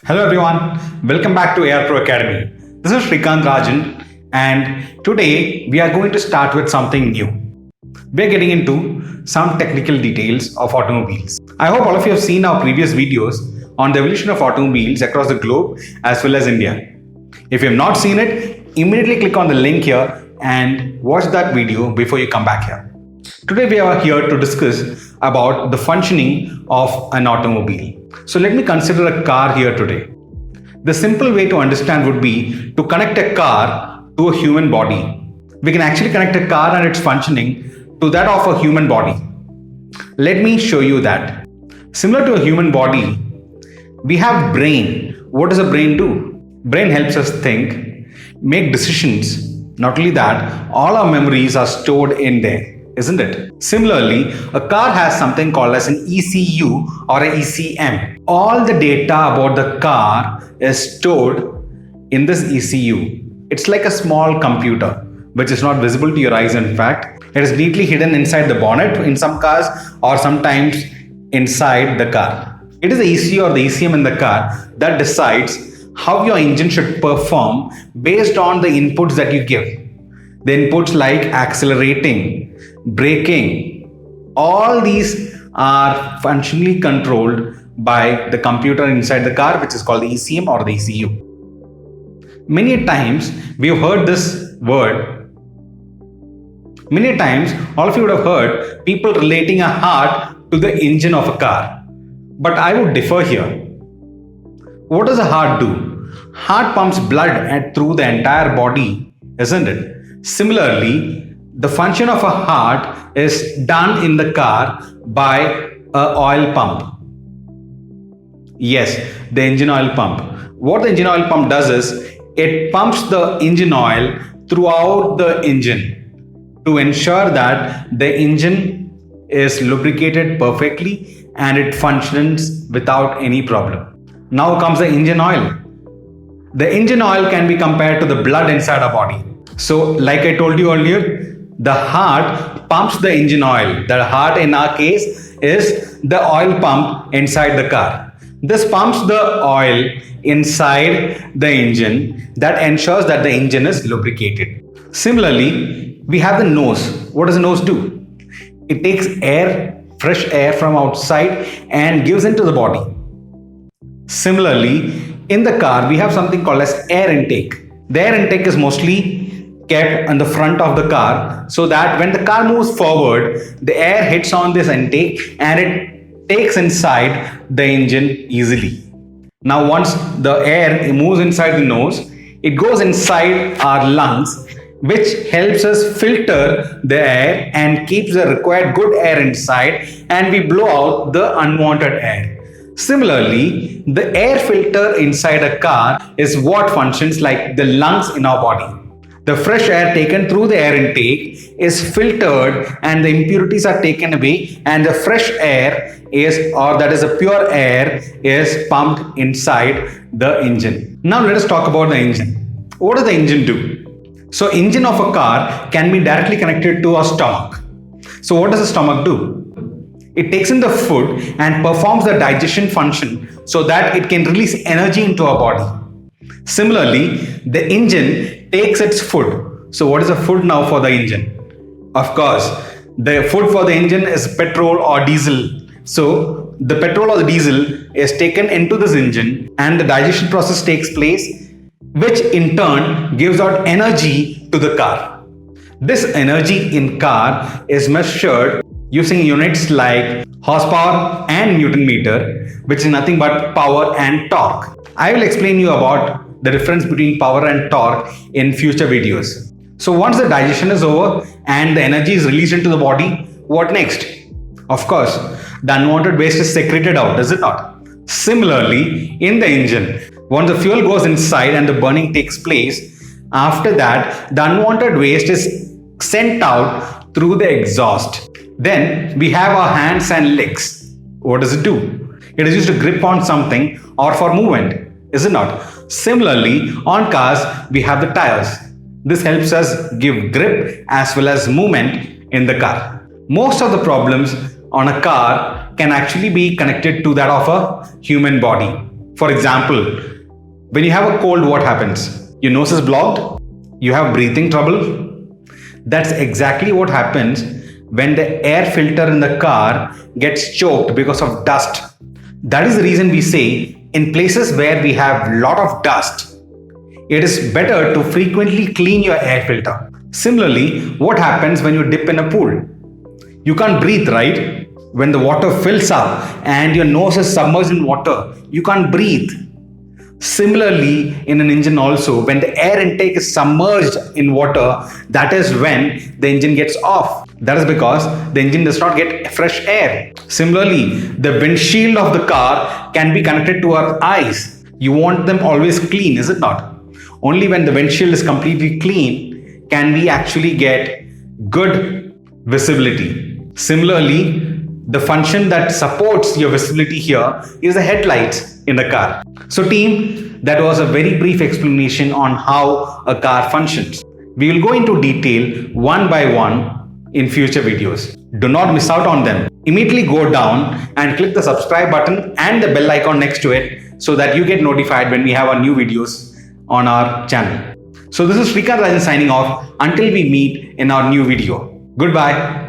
Hello everyone, welcome back to Air Pro Academy. This is Shrikant Rajan, and today we are going to start with something new. We are getting into some technical details of automobiles. I hope all of you have seen our previous videos on the evolution of automobiles across the globe as well as India. If you have not seen it, immediately click on the link here and watch that video before you come back here. Today we are here to discuss about the functioning of an automobile. So let me consider a car here today. The simple way to understand would be to connect a car to a human body. We can actually connect a car and its functioning to that of a human body. Let me show you that. Similar to a human body, we have brain. What does a brain do? Brain helps us think, make decisions. Not only that, all our memories are stored in there, isn't it? Similarly, a car has something called as an ECU or an ECM. All the data about the car is stored in this ECU. It's like a small computer, which is not visible to your eyes. In fact, it is neatly hidden inside the bonnet in some cars or sometimes inside the car. It is the ECU or the ECM in the car that decides how your engine should perform based on the inputs that you give. The inputs like accelerating, braking, all these are functionally controlled by the computer inside the car, which is called the ECM or the ECU. Many times we have heard this word. Many times all of you would have heard people relating a heart to the engine of a car. But I would differ here. What does a heart do? Heart pumps blood through the entire body, isn't it? Similarly, the function of a heart is done in the car by an oil pump. Yes, the engine oil pump. What the engine oil pump does is it pumps the engine oil throughout the engine to ensure that the engine is lubricated perfectly and it functions without any problem. Now comes the engine oil. The engine oil can be compared to the blood inside our body. So, like I told you earlier, the heart pumps the engine oil. The heart in our case is the oil pump inside the car. This pumps the oil inside the engine that ensures that the engine is lubricated. Similarly, we have the nose. What does the nose do? It takes air, fresh air from outside and gives into the body. Similarly, in the car, we have something called as air intake. The air intake is mostly kept on the front of the car so that when the car moves forward, the air hits on this intake and it takes inside the engine easily. Now, once the air moves inside the nose, it goes inside our lungs, which helps us filter the air and keeps the required good air inside, and we blow out the unwanted air. Similarly, the air filter inside a car is what functions like the lungs in our body. The fresh air taken through the air intake is filtered and the impurities are taken away, and the fresh air that is a pure air is pumped inside the engine. Now let us talk about the engine. What does the engine do? So engine of a car can be directly connected to our stomach. So what does the stomach do? It takes in the food and performs the digestion function so that it can release energy into our body. Similarly, the engine takes its food. So what is the food now for the engine? Of course, the food for the engine is petrol or diesel. So the petrol or the diesel is taken into this engine and the digestion process takes place, which in turn gives out energy to the car. This energy in car is measured using units like horsepower and Newton meter, which is nothing but power and torque. I will explain you about the difference between power and torque in future videos. So once the digestion is over and the energy is released into the body, what next? Of course, the unwanted waste is secreted out, is it not? Similarly, in the engine, once the fuel goes inside and the burning takes place, after that, the unwanted waste is sent out through the exhaust. Then we have our hands and legs. What does it do? It is used to grip on something or for movement, is it not? Similarly, on cars, we have the tires. This helps us give grip as well as movement in the car. Most of the problems on a car can actually be connected to that of a human body. For example, when you have a cold, what happens? Your nose is blocked, you have breathing trouble. That's exactly what happens when the air filter in the car gets choked because of dust. That is the reason we say in places where we have lot of dust, it is better to frequently clean your air filter. Similarly, what happens when you dip in a pool? You can't breathe, right? When the water fills up and your nose is submerged in water, you can't breathe. Similarly, in an engine also, when the air intake is submerged in water, that is when the engine gets off. That is because the engine does not get fresh air. Similarly, the windshield of the car can be connected to our eyes. You want them always clean, is it not? Only when the windshield is completely clean can we actually get good visibility. Similarly, the function that supports your visibility here is the headlights in the car. So team, that was a very brief explanation on how a car functions. We will go into detail one by one in future videos. Do not miss out on them. Immediately go down and click the subscribe button and the bell icon next to it so that you get notified when we have our new videos on our channel. So this is Srikanth Rajan signing off until we meet in our new video. Goodbye.